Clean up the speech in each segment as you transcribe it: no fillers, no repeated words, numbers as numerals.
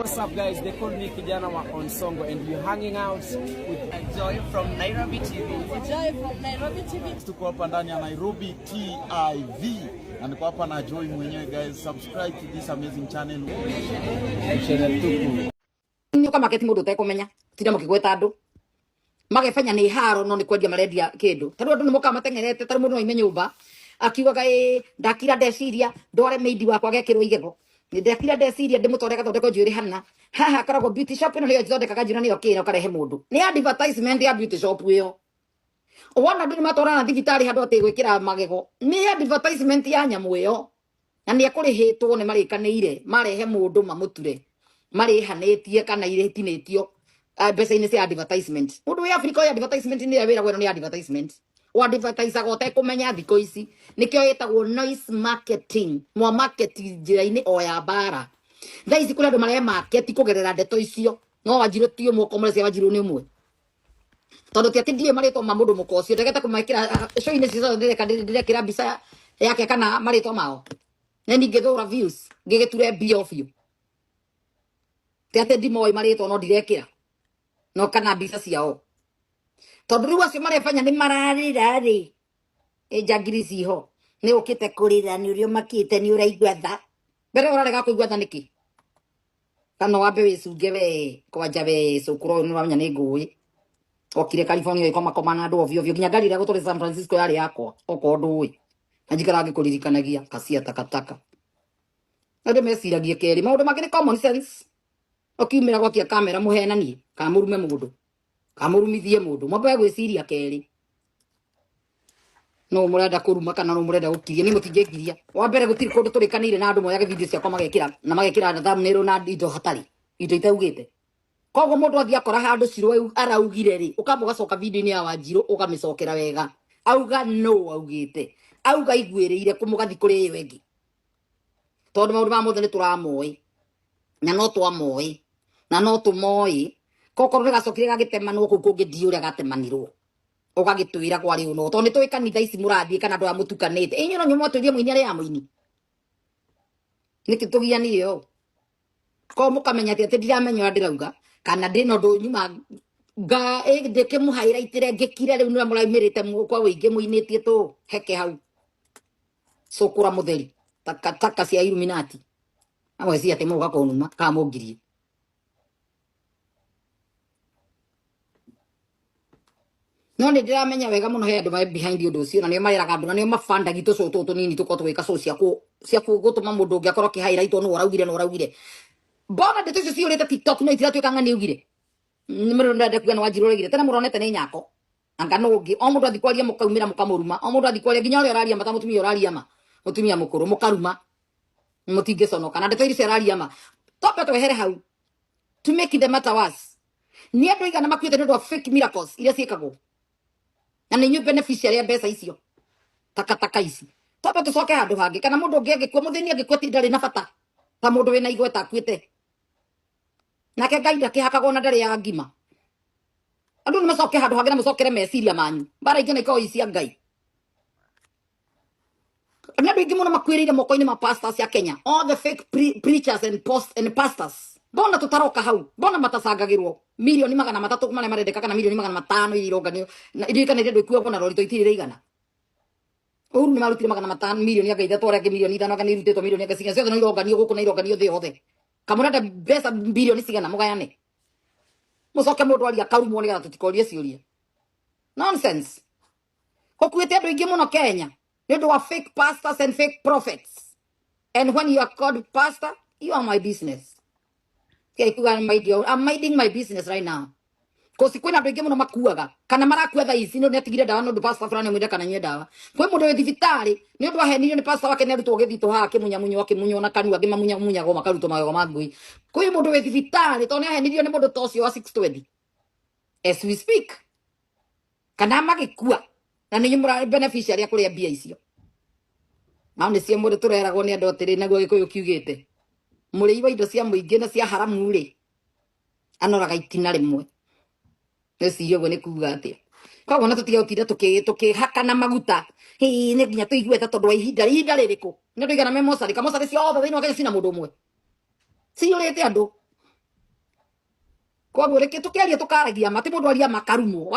What's up guys, they call me Kijana wa Onsongo and you're hanging out with Joy from Nairobi TV. Joy from Nairobi TV. Tuko hapa ndani ya Nairobi TV. Na niko hapa na Joy mwenyewe guys. Subscribe to this amazing channel. Channel tuku. Ni kama keti mundu tekumenya. Tira mukigweta andu. Magefanya ni haro no ni kwendia marendia kindu. Taru andu ni muka matengerete taru mundu no ime nyumba. Akiugaga ndakira ndeciria ndware meidi wakwa gekirwo igego. Ni ndakira ndeciria ndimutondeka thondeko njwiri hana. Haha karagwo beauty shop no yo thondekaga njira niyo kira ukarehe mundu. Ni advertisement ya beauty shop iyo. Wana ndini matorana thibitari handu ati gwikira magego. Ni advertisement ya nyamu iyo. Na ni akurihitwo ni marikanire marehe mundu mamuture. Marihanetie kana iretinetio mbeca ini cia advertisement. Mundu ya Africa ya advertisement ni ya wira gweno ni advertisement. O advertiser gote kumenya thiko ici nikio yetagwo noise marketing. Mwa marketing njira-ini o ya bara. Thaa ici kuri andu mare market kugerera ndeto icio no wajiro tio moko mure cia wajiro ni umwe. Tondu ti ati ndie marito ma mundu mukocio ndegeta kumekira show-ini cizo ndirekira mbica yake kana marito mao. Neni ngithura views ngigiture bio biu. Ti ati ndimoi marito no ndirekira no kana mbica ciao. Tondu riu acio marefanya ni mararira ri njagiri ciho ni ukite kurira ni urio makite ni uraigua tha mbere urarega kuigua tha niki kana wambe wicunge we kwanja we cukuru ni wamenya ni ngui okire California ikoma komana andu ovyo ovyo nginya ngari ria gutore San Francisco yari yakwa oko ndui na njikara ngikuririkanagia kacia takataka ande mesiragie keri maundu mangĩ ni common sense okiumira gwakia kamera muhenanie kamurume mundu kamurumithie mundu mwambe gwiciria keri no murenda kuruma kana no murenda gukiria ni mutingekiria wa mbere gutiri kundu turikanire na andu moyage video ciakwa magekira na magekira thumbnail na indo hatari indo itaugite kogo mundu athia kora handu Shiru araugire ri ukamba gacoka video ni ya Wanjiru ukamicokera wega auga no augite auga igwirire kumugathi kuri iyo engi tondu maundu ma Muthoni turamoi na no twamoi na no tumoi kokoro gacokire gagitemanwo ku kungi ndiuria gatemanirwo ugagitwira kwari uno tondu twi kanitha ici murathie kana andu amutukanite inyu no nyumo tuthie muini ari ya muini nikitugia niyo ko mukamenya ati ndiramenya ndirauga kana ndino ndu nyuma ga ndike mu highlight re ngikire riu nura muraimirite kwa wingi muinitie tu heke hau sokura mutheri taka cia Illuminati amwe cia ati muga konuma ka mungirie no ni ndiramenya wega muno he andu mai behind undu ucio na nio mareraga andu na nio mafanda gitu so tutu nini tuko twika so cia gutuma mundu ngi akoro ki highlight no uraugire bona ndeto icio ciurite TikTok no itira twika ngani ugire ni mundu ndenda kuga no Wanjiru urigire tena muronete ni nyako anga no ngi o mundu athikwaria mukaumira mukamuruma o mundu athikwaria nginya uri uraria mata mutumia uraria ma mutumia mukuru mukaruma mutinge sonoka na ndeto icio uraria ma tope twehere hau to make the matter worse ni andu igana makuite ndu fake miracles iria ciikagwo na ni beneficiary ya mbeca icio takataka ici tope tucoke handu hangi kana mundu ungi angikwa Muthoni angikwa ti ndari na bata ta mundu wina igweta akuite nake Ngai ndakihakagwo na ndari ya ngima andu ni macoke handu hangi na mucokere meciria manyu bara ingĩ naikao cia Ngai na andu ingĩ muno makwirire moko-ini ma pastors ya Kenya all the fake preachers and pastors bona tutaroka hau bona matasangagirwo milioni 300 mane marendeka kana milioni 500 ironganio na idirikana ndio ikuwa bona rorito itirire igana uru ni marutire 500 milioni ya gaitha tore milioni 5 kana irutito milioni ya gasiga ciothe no ironganio guku na ironganio thi yothe kamurenda besa bilioni cigana mugayane mucoke mundu aria karumwo ni gatha tutikorie ciuria nonsense hokuite andu ingi muno Kenya ni ndu wa fake pastors and fake prophets and when you are called pastor you are my business. Okay, I'm minding my business right now. Kosi kwina andu ingi muno makuaga kana marakua tha ici no netigire dawa no ndu pastor fulani mwenda kana nye dawa kwi mundu we thibitari ni ndu ahenirio ni pastor wake ne rutwo githito hake munyamunyo wake munyo na kanu angi mamunyago makaruto magego magui kwi mundu we thibitari to ni ahenirio ni mundu tocio wa 620 as we speak kana magikua na ni nyumura beneficiary ya kuria mbia icio na ni cie mundu tureragwo ni andu atiri naguo gikuyu kiugite muri iwa indo cia muingi na cia haramu ri anoraga itina rimwe nesiyo gwe ni kuga atia kwa wona tutige utira tukihaka na maguta ni nginya tuigueta tondu wa ihinda ririku ni ndigana me mosari kamosari ciothe thiini wa Kenya cina mundu umwe ciurite andu Kwa hivyo reke tukiaria tukaragia mati mundu aria makarumo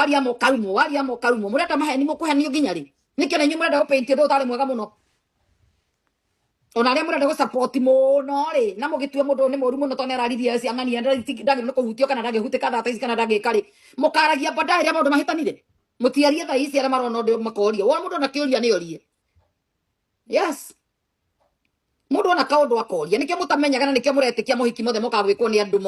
murenda maheni mukuhenio ginya ri nikio nenyu murenda gupaint ndu utari mwega muno ona aria murenda gusupport muno ri na mugitue mundu ni moru muno tone araririe cia ng'ania ndagi no kuhutio kana ndagi huteka data ici kana ndagi kari mukaragia baadaye ria mundu mahitanire mutiarie tha ici aria marona ndu makoria wa mundu na kiuria ni orie yes mundu ona kaundu akoria nikio mutamenyaga na nikio muretikia muhiki mothe moka gwikwo ni andu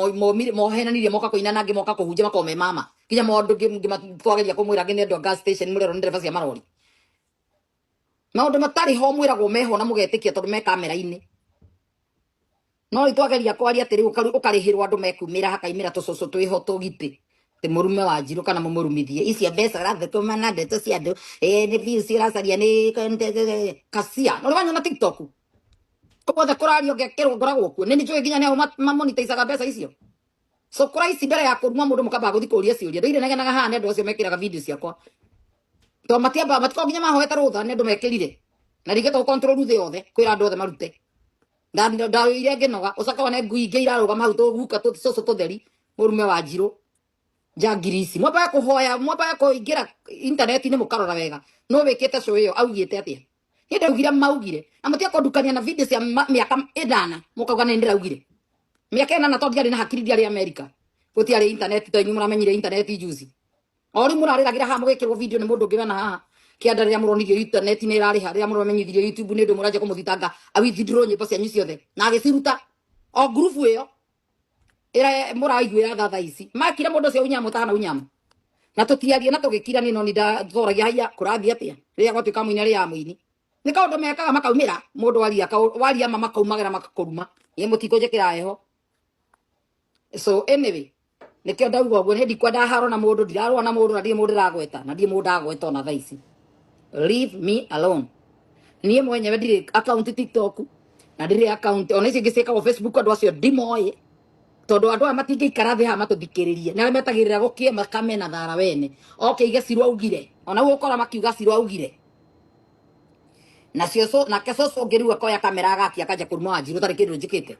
mohenanirie moka kuina nangi moka kuhunja makome mama kinya maundu ngimatwageria kumwira ngi ni andu gas station murero ni ndereba cia marori maundu matari ho mwiragwo meho na mugetikia tondu me kamera-ini no itwageria kwaria atiri ukarihirwo andu mekumira hakaimira tucucu twiho tugiti te murume wa Njirũ kana mumurumithie ici mbeca rathekuma na ndeto cia andu ni views iracaria ni kasia no wanyo na TikTok Koko kurario ngekirwo ngoragwo kuo nini njui nginya nao mamonetizaga mbeca icio so kuraisi mbere ya kuruma mundu mukamba guthi kuria ciuria ndoire negenaga hana andu acio mekiraga video ciakwa to matiamba matiko nginya mahoeta rutha ni andu mekirire na rigeto control ruthe yothe kwira andu othe marute ndaire ngenoga ucaka wane ngui ingi iraruga mahuto guka tucoco tutheri murume wa Njirũ jangirisi mwaba kuhoya mwaba kuingira internet ni mukarora wega no wikite show iyo augite atia ni ndaugire maugire na mutia kondukania na video cia miaka 8 mukauga ni ndiraugire miaka 8 to ndiari na hakiri ndiari America gutiari internet to nyu muramenyire internet juzi ori murariragira ha mugikirwo video ni mundu ngivena haha kianda ria muronirio internet ni irari ha ria muramenyirio YouTube ni ndu muraje kumuthitanga awithdraw nyimbo cia nyu ciothe na agiciruta o group iyo ira muraigwira tha ici makire mundu cio unyamu tana unyamu na tutiarie na tugikira ni no ni ndathoragia haya kurathia atia ria gwatuika muini ria muini ni kaundu mekaga makaumira mundu waria mama kaumagira makakuruma ye mutiko jekira heho so anyway nikio ndauga gwo ndi kwenda haro na mundu ndirarwa na mundu na ndie mundu ragweta na ndie mundu agweta na tha ici leave me alone nie mwenyewe ndire account TikTok na ndire account ona ici ngicika go Facebook andu acio ndimoye tondu andu matingi ikara thi ha matuthikiririe na metagirira gukie makame na thara wene okay ige Shiru augire ona gukora makiuga Shiru augire na cio na kesoso ngiriwa koya kamera agakia kaja kuruma wa Njirũ tari kindu njikite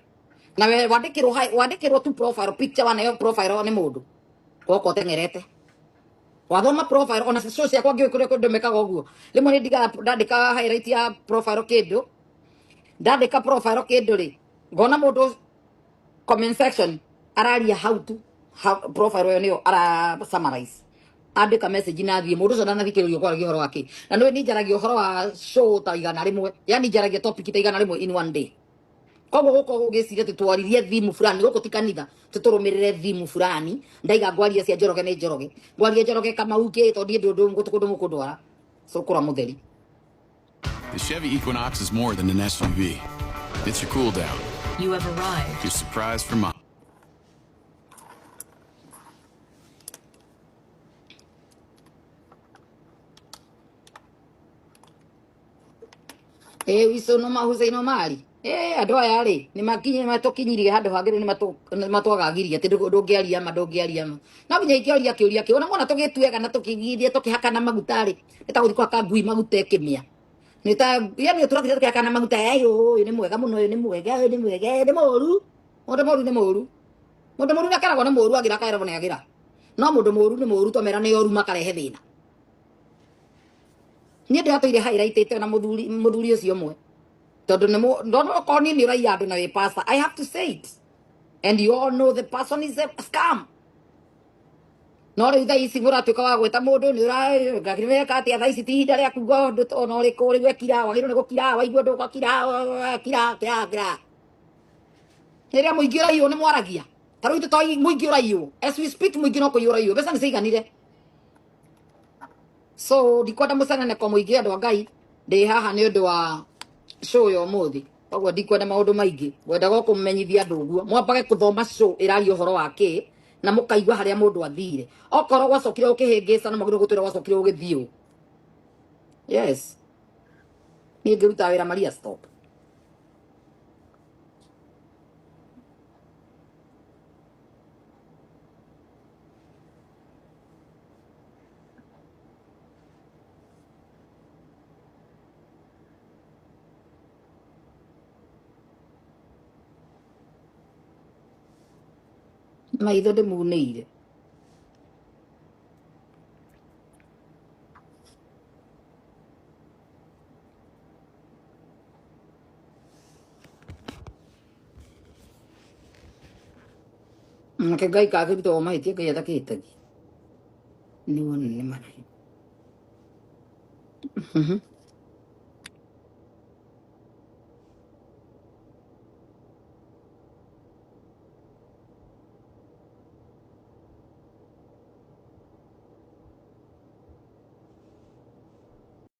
na we wandikirwo tu profile picture wana profile ni mundu goko tengerete wathoma profile ona cio ciakwa ngikure kundu mekaga uguo rimwe ni ndandika highlight ya profile kindu ndandika profile kindu ri ngona mundu comment section araria how to profile yo niyo ara summarize andika message na thie mundu cona nathikiririo kwa gihoro wake na no ni njaragia uhoro wa show ta igana rimwe yani njaragia topic ta igana rimwe in one day kogo goko gugiciria tutwaririe thimu fulani goko tikanitha tuturumirire thimu fulani ndaiga ngwaria cia Njoroge ni Njoroge ngwaria Njoroge kama uke to ndie ndu ngutukundu mukundwara so kura mutheri. The Chevy Equinox is more than an SUV. It's your cool down. You have arrived. Your surprise for mom. Wiso no mahuze no mali andu aya ri ni makinye matukinyirie handu hangire ni matwagagiria ti ndungiaria ma ndungiaria ma na binya ikioria kiuria ki ona mona tugituega na tukigirie tukihaka na maguta ri nitaguthi kwa kangui maguta ekimia nita yani turakira tukihaka na maguta ayo ni mwega muno ni mwega ni mwega ni moru ni moru nakaragwo ni moru agira kaira bone agira no mundu moru ni moru to mera ni oru makarehe thina ni ndatoire highlight ite na muthuri ucio mwe tondu no koni ni rai andu na we pastor I have to say it and you all know the person is a scam no ri thai ici muratuika wa gweta mundu ni ngakire kati thai ici ti ndare akuga ndu ona uri kuri gwekira wagiro ni gukira waigua ndu gukira kira niria muingira iyo ni mwaragia taru itu toi muingira iyo as we speak muingira ko yura iyo besa ni siganire so ndikwenda mucanane kwa muingi andu a Ngai ndi haha ni undu wa show yo muthi koguo ndikwenda maundu maingi wenda go kumenyithia andu guo mwambage kuthoma show irario horo wake na mukaigwa haria mundu athire okoro gwacokire ukihingisa na magiro gutwira gwacokire ugithio yes ni ngiruta wira Maria stop maitho ndimunĩire nake Ngai kakĩruta o mahĩtia Ngai atakĩhĩtagia nĩ wona nĩ marĩ